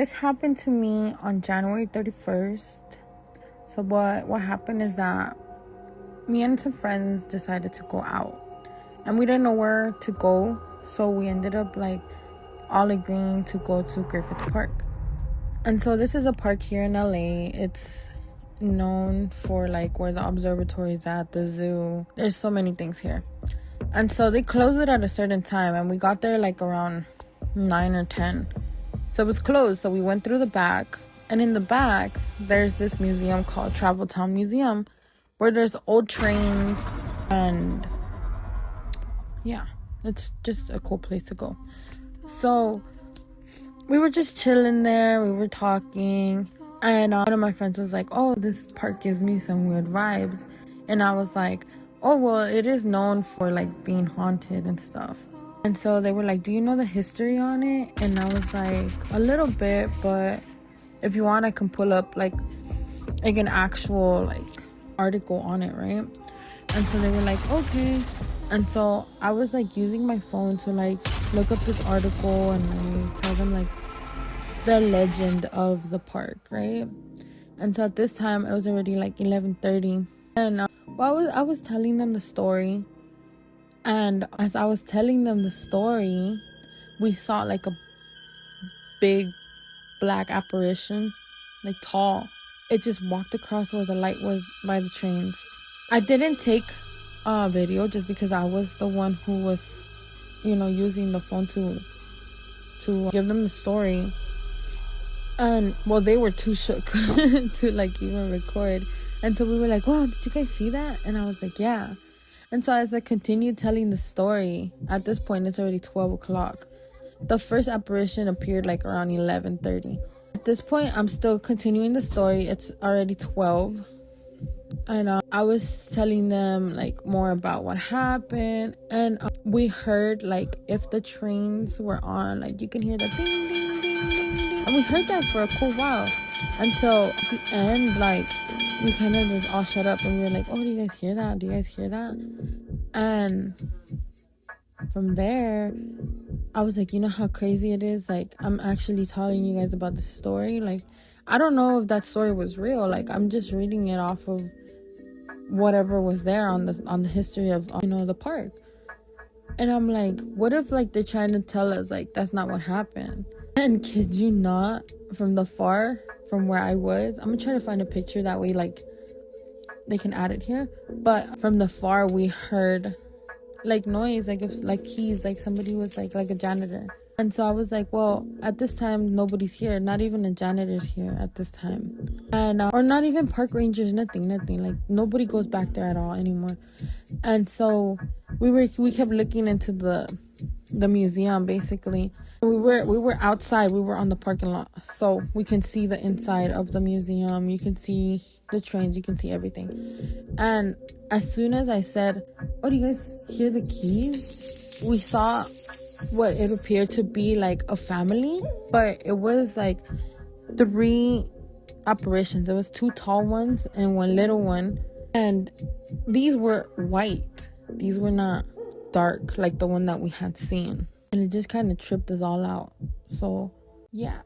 this happened to me on January 31st. So what happened is that me and some friends decided to go out, and we didn't know where to go, so we ended up like all agreeing to go to Griffith Park. And so this is a park here in LA. It's known for like where the observatory is at, the zoo. There's so many things here. And so they closed it at a certain time, and we got there like around 9 or 10. So it was closed. So we went through the back, and in the back there's this museum called Travel Town Museum, where there's old trains, and yeah, it's just a cool place to go. So we were just chilling there, we were talking, and one of my friends was like, oh, this park gives me some weird vibes. And I was like, oh, well, it is known for like being haunted and stuff. And so they were like, do you know the history on it? And I was like, a little bit, but if you want, I can pull up like an actual like article on it, right? And so they were like, okay. And so I was like using my phone to like look up this article and like tell them like the legend of the park, right? And so at this time it was already like 11:30, and I was telling them the story, and as I was telling them the story, we saw like a big black apparition, like tall. It just walked across where the light was by the trains. I didn't take a video just because I was the one who was, using the phone to give them the story. And well, they were too shook to like even record. And so we were like, wow, did you guys see that? And I was like, yeah. And so as I continued telling the story, at this point it's already 12 o'clock. The first apparition appeared like around 11:30. At this point, I'm still continuing the story. It's already 12. And I was telling them like more about what happened. And we heard like if the trains were on, like you can hear the ding, ding, ding, ding, ding. And we heard that for a cool while. Until at the end, like we kind of just all shut up and we were like, oh, do you guys hear that? Do you guys hear that? And from there, I was like, you know how crazy it is? Like, I'm actually telling you guys about this story. Like, I don't know if that story was real. Like, I'm just reading it off of whatever was there on the history of, the park. And I'm like, what if, like, they're trying to tell us, like, that's not what happened? And kid you not, from where I was, I'm gonna try to find a picture that way, like, they can add it here. But from the far, we heard like noise, like if like keys, like somebody was like a janitor. And so I was like, well, at this time nobody's here, not even a janitor's here at this time, and or not even park rangers, nothing, like nobody goes back there at all anymore. And so we kept looking into the museum. Basically we were outside, we were on the parking lot, so we can see the inside of the museum, you can see the trains, you can see everything. And as soon as I said, oh, do you guys hear the keys? We saw what it appeared to be like a family, but it was like 3 apparitions. It was 2 tall ones and 1 little one. And these were white. These were not dark like the one that we had seen. And it just kind of tripped us all out. So, yeah.